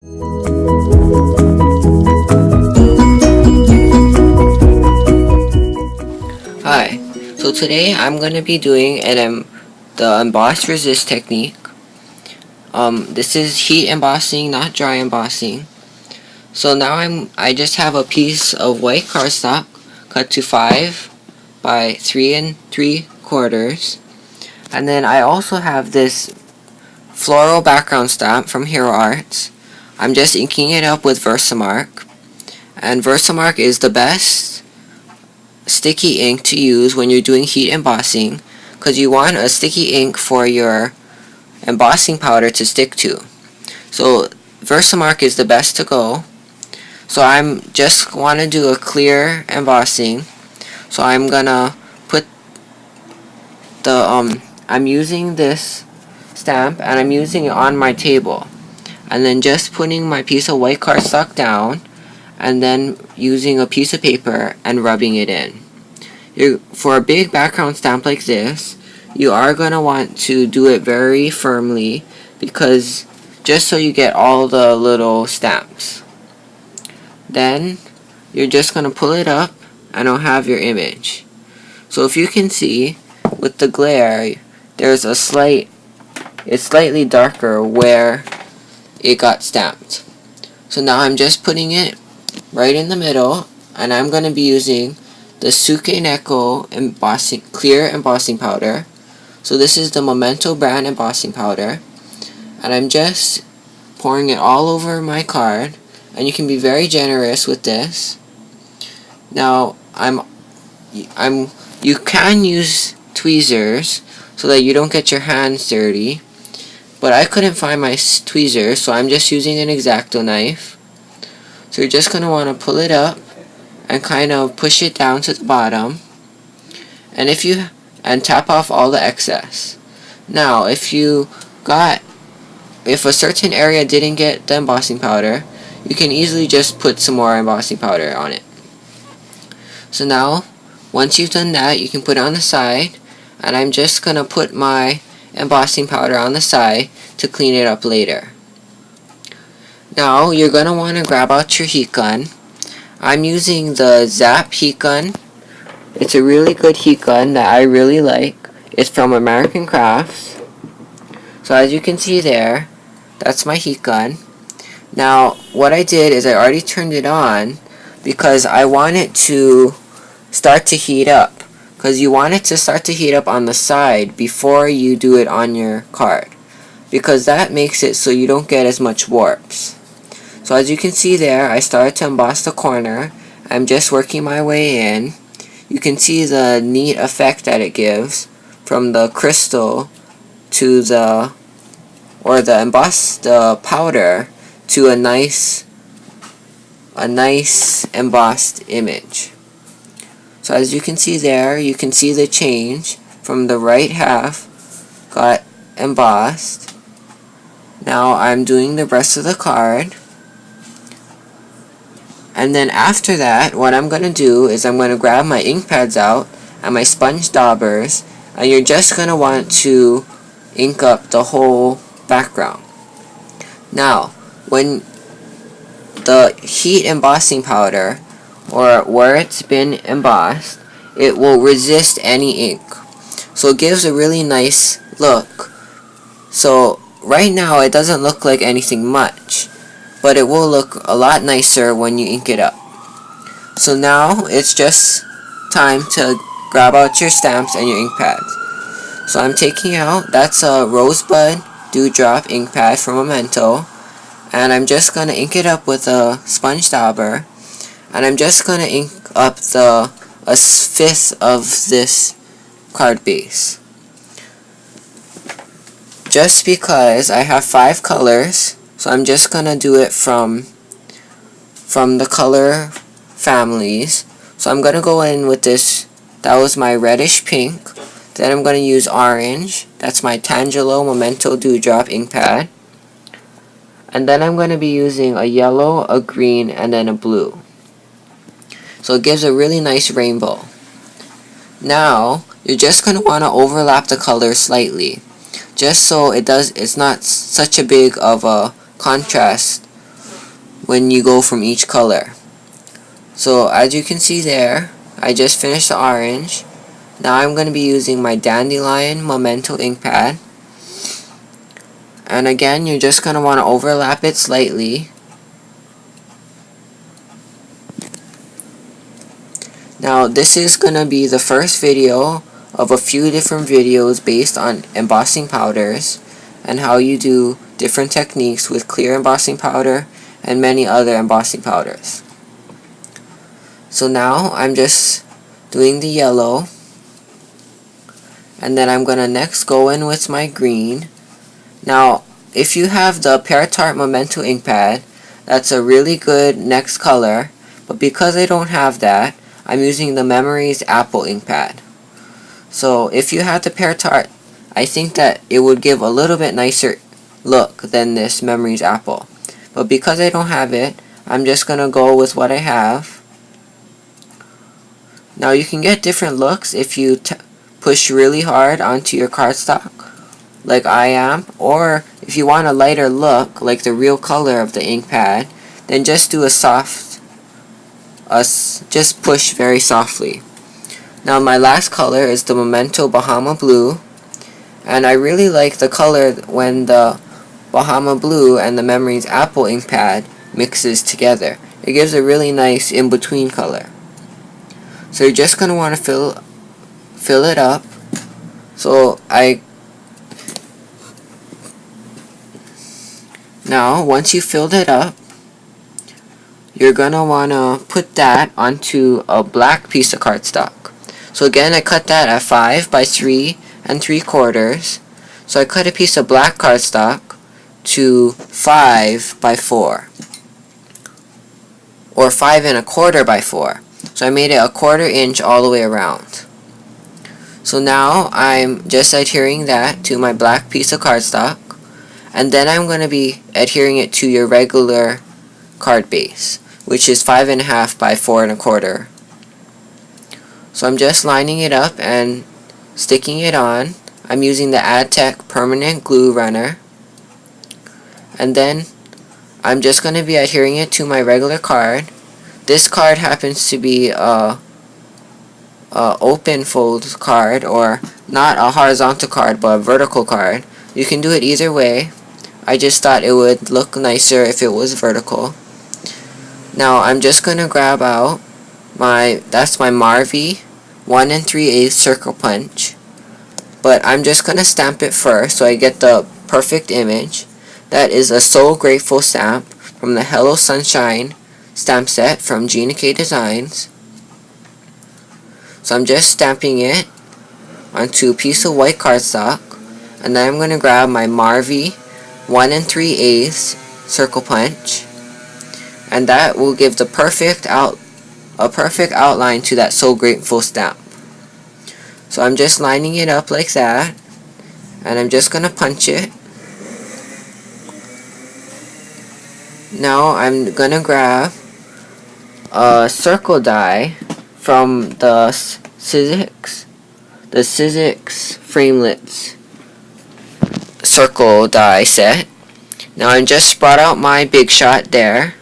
Hi, so today I'm going to be doing the Emboss Resist technique. This is heat embossing, not dry embossing. So now I just have a piece of white cardstock cut to 5 by 3 3/4, and then I also have this floral background stamp from Hero Arts. I'm just inking it up with Versamark, and Versamark is the best sticky ink to use when you're doing heat embossing, because you want a sticky ink for your embossing powder to stick to. So Versamark is the best to go. So I'm just want to do a clear embossing. So I'm gonna put the I'm using this stamp and I'm using it on my table, and then just putting my piece of white cardstock down, and then using a piece of paper and rubbing it in. For a big background stamp like this, you are going to want to do it very firmly, because just so you get all the little stamps. Then you're just going to pull it up and it'll have your image. So if you can see with the glare, there's it's slightly darker where it got stamped. So now I'm just putting it right in the middle, and I'm going to be using the Tsukineko clear embossing powder. So this is the Memento brand embossing powder, and I'm just pouring it all over my card, and you can be very generous with this. Now you can use tweezers so that you don't get your hands dirty, but I couldn't find my tweezers, so I'm just using an X-Acto knife. So you're just going to want to pull it up and kind of push it down to the bottom, and tap off all the excess. Now if a certain area didn't get the embossing powder, you can easily just put some more embossing powder on it. So now once you've done that, you can put it on the side, and I'm just going to put my embossing powder on the side to clean it up later. Now you're going to want to grab out your heat gun. I'm using the Zap heat gun. It's a really good heat gun that I really like. It's from American Crafts. So as you can see there, that's my heat gun. Now what I did is I already turned it on because I want it to start to heat up. Because you want it to start to heat up on the side before you do it on your card, because that makes it so you don't get as much warps. So as you can see there, I started to emboss the corner. I'm just working my way in. You can see the neat effect that it gives from the crystal to the powder to a nice embossed image. So as you can see there, you can see the change from the right half got embossed. Now I'm doing the rest of the card. And then after that, what I'm going to do is I'm going to grab my ink pads out and my sponge daubers, and you're just going to want to ink up the whole background. Now, when the heat embossing powder, or where it's been embossed, it will resist any ink. So it gives a really nice look. So right now it doesn't look like anything much, but it will look a lot nicer when you ink it up. So now it's just time to grab out your stamps and your ink pads. So I'm taking out, that's a Rosebud Dewdrop ink pad from Memento, and I'm just going to ink it up with a sponge dauber, and I'm just going to ink up a fifth of this card base. Just because I have 5 colors, so I'm just going to do it from the color families. So I'm going to go in with this, that was my reddish pink. Then I'm going to use orange, that's my Tangelo Memento Dewdrop ink pad. And then I'm going to be using a yellow, a green, and then a blue. So it gives a really nice rainbow. Now, you're just going to want to overlap the colors slightly, just so it's not such a big of a contrast when you go from each color. So as you can see there, I just finished the orange. Now I'm going to be using my Dandelion Memento ink pad. And again, you're just going to want to overlap it slightly. Now this is going to be the first video of a few different videos based on embossing powders and how you do different techniques with clear embossing powder and many other embossing powders. So now I'm just doing the yellow, and then I'm going to next go in with my green. Now if you have the Pear Tart Memento ink pad, that's a really good next color, but because I don't have that, I'm using the Memories Apple ink pad. So if you have the Pear Tart, I think that it would give a little bit nicer look than this Memories Apple. But because I don't have it, I'm just going to go with what I have. Now you can get different looks if you push really hard onto your cardstock, like I am, or if you want a lighter look, like the real color of the ink pad, then just do just push very softly. Now my last color is the Memento Bahama Blue, and I really like the color when the Bahama Blue and the Memories Apple ink pad mixes together. It gives a really nice in-between color. So you're just going to want to fill it up. So now once you filled it up, you're going to want to put that onto a black piece of cardstock. So again, I cut that at 5 by 3 3/4. So I cut a piece of black cardstock to 5 by 4. Or 5 1/4 by 4. So I made it 1/4 inch all the way around. So now I'm just adhering that to my black piece of cardstock. And then I'm going to be adhering it to your regular card base, which is 5 1/2 by 4 1/4. So I'm just lining it up and sticking it on. I'm using the AdTech permanent glue runner. And then I'm just going to be adhering it to my regular card. This card happens to be a open fold card, or not a horizontal card but a vertical card. You can do it either way. I just thought it would look nicer if it was vertical. Now I'm just going to grab out that's my Marvy 1 3/8 circle punch, but I'm just going to stamp it first so I get the perfect image. That is a So Grateful stamp from the Hello Sunshine stamp set from Gina Designs. So I'm just stamping it onto a piece of white cardstock, and then I'm going to grab my Marvy 1 3/8 circle punch, and that will give the perfect outline to that So Grateful stamp. So I'm just lining it up like that, and I'm just going to punch it. Now I'm going to grab a circle die from the Sizzix Framelits Circle Die Set. Now I just brought out my Big Shot there,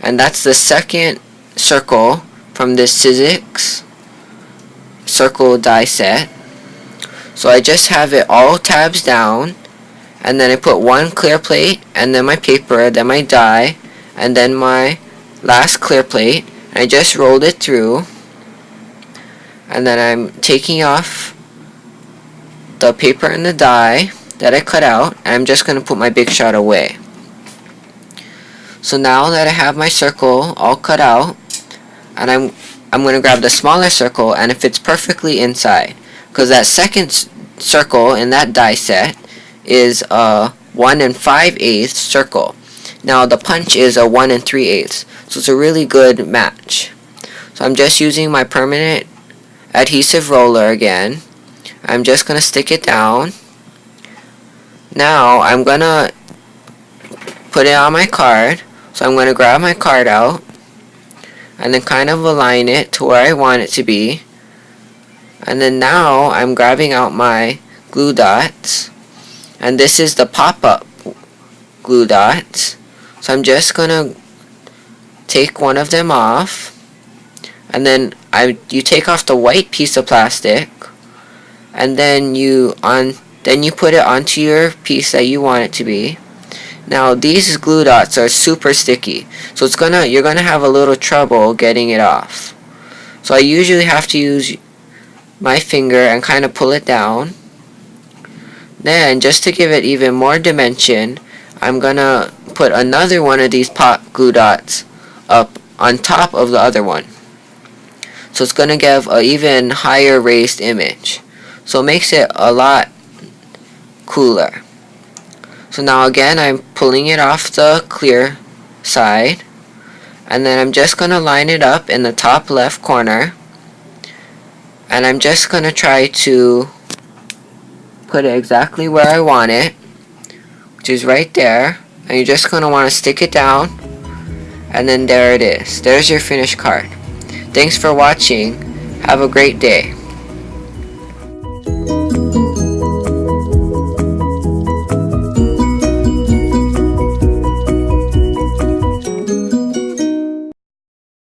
and that's the second circle from this Sizzix Circle Die Set. So I just have it all tabs down, and then I put one clear plate, and then my paper, then my die, and then my last clear plate, and I just rolled it through, and then I'm taking off the paper and the die that I cut out, and I'm just going to put my Big Shot away. So now that I have my circle all cut out, and I'm going to grab the smaller circle, and it fits perfectly inside, because that second circle in that die set is a 1 5/8 circle. Now the punch is a 1 3/8, so it's a really good match. So I'm just using my permanent adhesive roller again. I'm just going to stick it down. Now I'm going to put it on my card. So I'm going to grab my card out and then kind of align it to where I want it to be. And then now I'm grabbing out my glue dots, and this is the pop-up glue dots. So I'm just going to take one of them off, and then you take off the white piece of plastic, and then you put it onto your piece that you want it to be. Now these glue dots are super sticky, so you're gonna have a little trouble getting it off. So I usually have to use my finger and kind of pull it down. Then, just to give it even more dimension, I'm gonna put another one of these pot glue dots up on top of the other one. So it's gonna give an even higher raised image. So it makes it a lot cooler. So now again, I'm pulling it off the clear side, and then I'm just gonna line it up in the top left corner, and I'm just gonna try to put it exactly where I want it, which is right there, and you're just going to want to stick it down, and then there it is. There's your finished card. Thanks for watching. Have a great day.